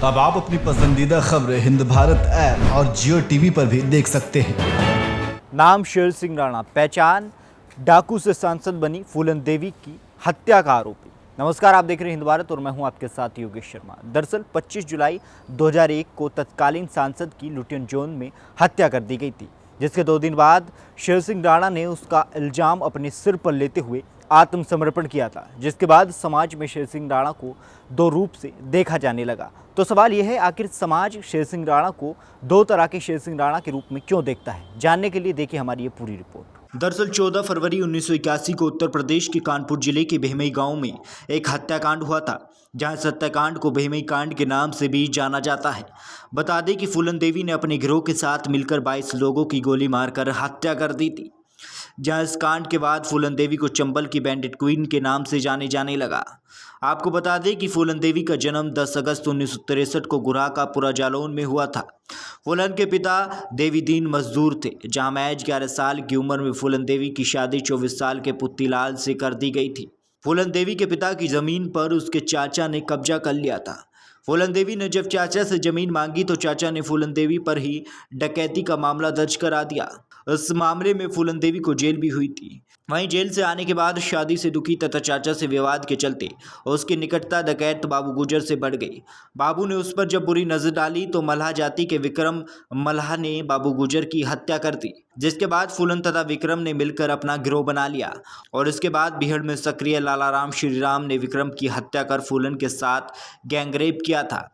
अब आप अपनी पसंदीदा खबरें हिंद भारत ऐप और जियो टीवी पर भी देख सकते हैं। नाम शेर सिंह राणा, पहचान डाकू से सांसद बनी फूलन देवी की हत्या का आरोपी। नमस्कार, आप देख रहे हैं हिंद भारत और मैं हूं आपके साथ योगेश शर्मा। दरअसल 25 जुलाई 2001 को तत्कालीन सांसद की लुटियन जोन में हत्या कर दी गई थी, जिसके 2 दिन बाद शेर सिंह राणा ने उसका इल्जाम अपने सिर पर लेते हुए आत्मसमर्पण किया था, जिसके बाद समाज में शेर सिंह राणा को 2 रूप से देखा जाने लगा। तो सवाल यह है, आखिर समाज शेर सिंह राणा को 2 तरह के शेर सिंह राणा के रूप में क्यों देखता है? जानने के लिए देखिए हमारी ये पूरी रिपोर्ट। दरअसल 14 फरवरी 1981 को उत्तर प्रदेश के कानपुर जिले के बेहमई गांव में एक हत्याकांड हुआ था, जहां इस हत्याकांड को बेहमई कांड के नाम से भी जाना जाता है। बता दें कि फूलन देवी ने अपने गिरोह के साथ मिलकर 22 लोगों की गोली मारकर हत्या कर दी थी। जहां इस कांड के बाद फूलन देवी को चंबल की बैंडिट क्वीन के नाम से जाने लगा। आपको बता दें कि फूलन देवी का जन्म 10 अगस्त 1963 को गुराह का पुरा जालौन में हुआ था। फूलन के पिता देवी दीन मजदूर थे, जहां महज 11 साल की उम्र में फूलन देवी की शादी 24 साल के पुत्तीलाल से कर दी गई थी। फूलन देवी के पिता की जमीन पर उसके चाचा ने कब्जा कर लिया था। फूलन देवी ने जब चाचा से जमीन मांगी तो चाचा ने फूलन देवी पर ही डकैती का मामला दर्ज करा दिया। इस मामले में फूलन देवी को जेल भी हुई थी। वहीं जेल से आने के बाद शादी से दुखी तथा चाचा से विवाद के चलते उसकी निकटता डकैत बाबू गुजर से बढ़ गई। बाबू ने उस पर जब बुरी नजर डाली तो मल्हा जाति के विक्रम मल्हा ने बाबू गुजर की हत्या कर दी, जिसके बाद फूलन तथा विक्रम ने मिलकर अपना गिरोह बना लिया और इसके बाद बिहड़ में सक्रिय लालाराम श्रीराम ने विक्रम की हत्या कर फूलन के साथ गैंगरेप किया था।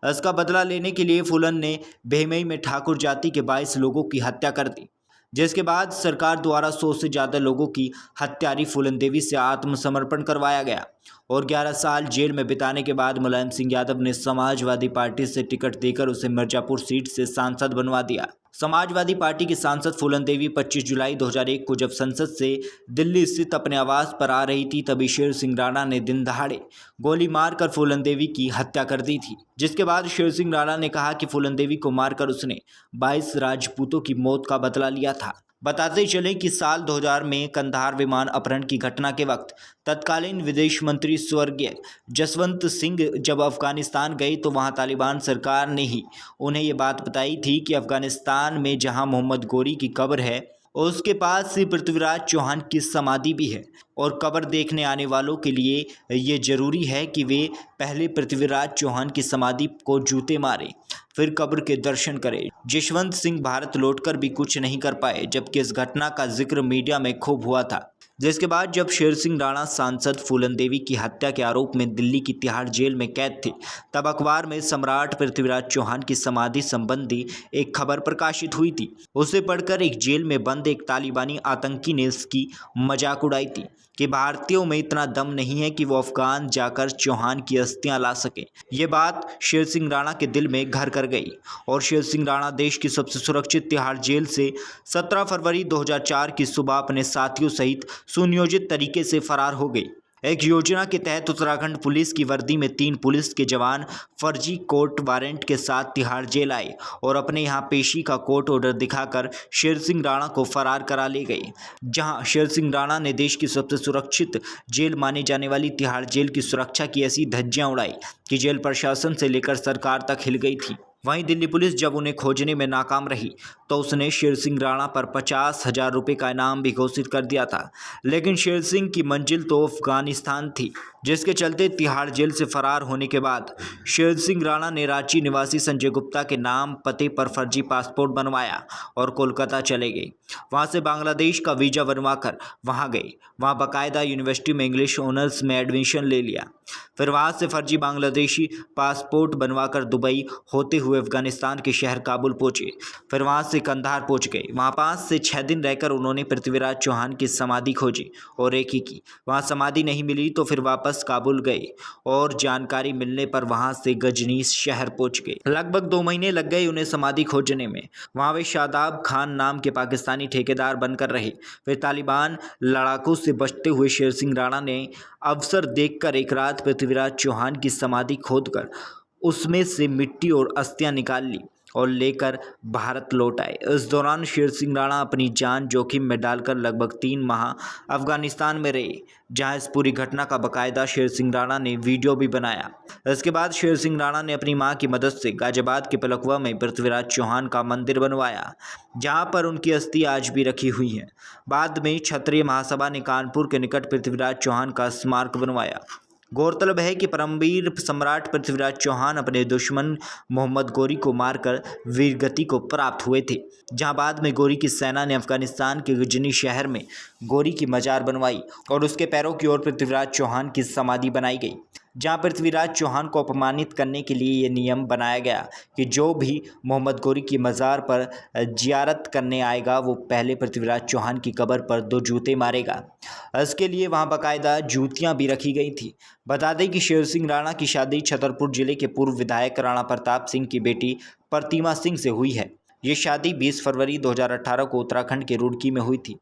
इसका बदला लेने के लिए फूलन ने बेहमई में ठाकुर जाति के 22 लोगों की हत्या कर दी, जिसके बाद सरकार द्वारा 100 से ज़्यादा लोगों की हत्यारी फूलन देवी से आत्मसमर्पण करवाया गया और 11 साल जेल में बिताने के बाद मुलायम सिंह यादव ने समाजवादी पार्टी से टिकट देकर उसे मिर्जापुर सीट से सांसद बनवा दिया। समाजवादी पार्टी की सांसद फूलन देवी 25 जुलाई 2001 को जब संसद से दिल्ली स्थित अपने आवास पर आ रही थी, तभी शेर सिंह राणा ने दिन दहाड़े गोली मारकर फूलन देवी की हत्या कर दी थी। जिसके बाद शेर सिंह राणा ने कहा कि फूलन देवी को मारकर उसने 22 राजपूतों की मौत का बदला लिया था। बताते चले कि साल 2000 में कंधार विमान अपहरण की घटना के वक्त तत्कालीन विदेश मंत्री स्वर्गीय जसवंत सिंह जब अफगानिस्तान गए तो वहां तालिबान सरकार ने ही उन्हें ये बात बताई थी कि अफगानिस्तान में जहां मोहम्मद गोरी की कब्र है उसके पास ही पृथ्वीराज चौहान की समाधि भी है और कब्र देखने आने वालों के लिए ये जरूरी है कि वे पहले पृथ्वीराज चौहान की समाधि को जूते मारें, फिर कब्र के दर्शन करें। जसवंत सिंह भारत लौटकर भी कुछ नहीं कर पाए, जबकि इस घटना का जिक्र मीडिया में खूब हुआ था। जिसके बाद जब शेर सिंह राणा सांसद फूलन देवी की हत्या के आरोप में दिल्ली की तिहाड़ जेल में कैद थे, तब अखबार में सम्राट पृथ्वीराज चौहान की समाधि संबंधी एक खबर प्रकाशित हुई थी। उसे पढ़कर एक जेल में बंद एक तालिबानी आतंकी ने इसकी मजाक उड़ाई थी कि भारतीयों में इतना दम नहीं है कि वो अफगान जाकर चौहान की अस्थियां ला सके। ये बात शेर सिंह राणा के दिल में घर कर गई और शेर सिंह राणा देश की सबसे सुरक्षित तिहाड़ जेल से 17 फरवरी 2004 की सुबह अपने साथियों सहित सुनियोजित तरीके से फरार हो गई। एक योजना के तहत उत्तराखंड पुलिस की वर्दी में 3 पुलिस के जवान फर्जी कोर्ट वारंट के साथ तिहाड़ जेल आए और अपने यहां पेशी का कोर्ट ऑर्डर दिखाकर शेर सिंह राणा को फरार करा ले गए। जहां शेर सिंह राणा ने देश की सबसे सुरक्षित जेल मानी जाने वाली तिहाड़ जेल की सुरक्षा की ऐसी धज्जियां उड़ाई कि जेल प्रशासन से लेकर सरकार तक हिल गई थी। वहीं दिल्ली पुलिस जब उन्हें खोजने में नाकाम रही तो उसने शेर सिंह राणा पर 50,000 रुपये का इनाम भी घोषित कर दिया था, लेकिन शेर सिंह की मंजिल तो अफगानिस्तान थी, जिसके चलते तिहाड़ जेल से फरार होने के बाद शेर सिंह राणा ने रांची निवासी संजय गुप्ता के नाम पते पर फर्जी पासपोर्ट बनवाया और कोलकाता चले गए। वहां से बांग्लादेश का वीजा बनवाकर वहां गए, वहां बाकायदा यूनिवर्सिटी में इंग्लिश ऑनर्स में एडमिशन ले लिया। फिर वहां से फर्जी बांग्लादेशी पासपोर्ट बनवाकर दुबई होते हुए अफगानिस्तान के शहर काबुल पहुंचे। फिर वहां से कंधार पहुंच गए। वहां 5 से 6 दिन रहकर उन्होंने पृथ्वीराज चौहान की समाधि खोजी और रेकी की। वहां समाधि नहीं मिली तो फिर वापस काबुल गए और जानकारी मिलने पर वहां से गजनी शहर पहुंच गए। लगभग 2 महीने लग गए उन्हें समाधि खोजने में। वहां वे शादाब खान नाम के पाकिस्तानी ठेकेदार बनकर रहे। फिर तालिबान लड़ाकों से बचते हुए शेर सिंह राणा ने अवसर देखकर एक रात पृथ्वीराज चौहान की समाधि खोदकर उसमें से मिट्टी और अस्थियां निकाल ली और लेकर भारत लौट आए। इस दौरान शेर सिंह राणा अपनी जान जोखिम में डालकर लगभग 3 माह अफगानिस्तान में रहे, जहां इस पूरी घटना का बाकायदा शेर सिंह राणा ने वीडियो भी बनाया। इसके बाद शेर सिंह राणा ने अपनी मां की मदद से गाजियाबाद के पिलखुवा में पृथ्वीराज चौहान का मंदिर बनवाया, जहां पर उनकी अस्थि आज भी रखी हुई है। बाद में क्षत्रिय महासभा ने कानपुर के निकट पृथ्वीराज चौहान का स्मारक बनवाया। गौरतलब है कि परमवीर सम्राट पृथ्वीराज चौहान अपने दुश्मन मोहम्मद गोरी को मारकर वीरगति को प्राप्त हुए थे, जहां बाद में गोरी की सेना ने अफगानिस्तान के गजनी शहर में गोरी की मजार बनवाई और उसके पैरों की ओर पृथ्वीराज चौहान की समाधि बनाई गई, जहां पृथ्वीराज चौहान को अपमानित करने के लिए ये नियम बनाया गया कि जो भी मोहम्मद गोरी की मज़ार पर जियारत करने आएगा वो पहले पृथ्वीराज चौहान की कब्र पर 2 जूते मारेगा। इसके लिए वहां बाकायदा जूतियां भी रखी गई थी। बता दें कि शेर सिंह राणा की शादी छतरपुर जिले के पूर्व विधायक राणा प्रताप सिंह की बेटी प्रतिमा सिंह से हुई है। ये शादी 20 फरवरी 2018 को उत्तराखंड के रुड़की में हुई थी।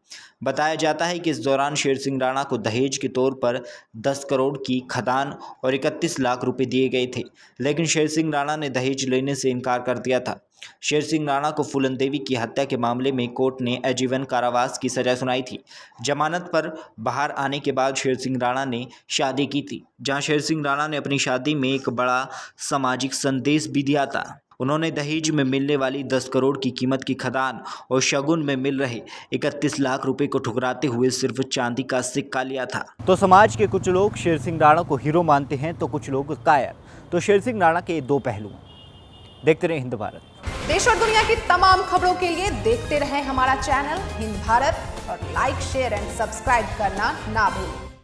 बताया जाता है कि इस दौरान शेर सिंह राणा को दहेज के तौर पर 10 करोड़ की खदान और 31 लाख रुपए दिए गए थे, लेकिन शेर सिंह राणा ने दहेज लेने से इनकार कर दिया था। शेर सिंह राणा को फूलन देवी की हत्या के मामले में कोर्ट ने आजीवन कारावास की सजा सुनाई थी। जमानत पर बाहर आने के बाद शेर सिंह राणा ने शादी की थी, जहां शेर सिंह राणा ने अपनी शादी में एक बड़ा सामाजिक संदेश भी दिया था। उन्होंने दहेज में मिलने वाली 10 करोड़ की कीमत की खदान और शगुन में मिल रहे 31 लाख रुपए को ठुकराते हुए सिर्फ चांदी का सिक्का लिया था। तो समाज के कुछ लोग शेर सिंह राणा को हीरो मानते हैं तो कुछ लोग कायर। तो शेर सिंह राणा के 2 पहलू। देखते रहे हिंद भारत। देश और दुनिया की तमाम खबरों के लिए देखते रहें हमारा चैनल हिंद भारत और लाइक, शेयर एंड सब्सक्राइब करना ना भूलें।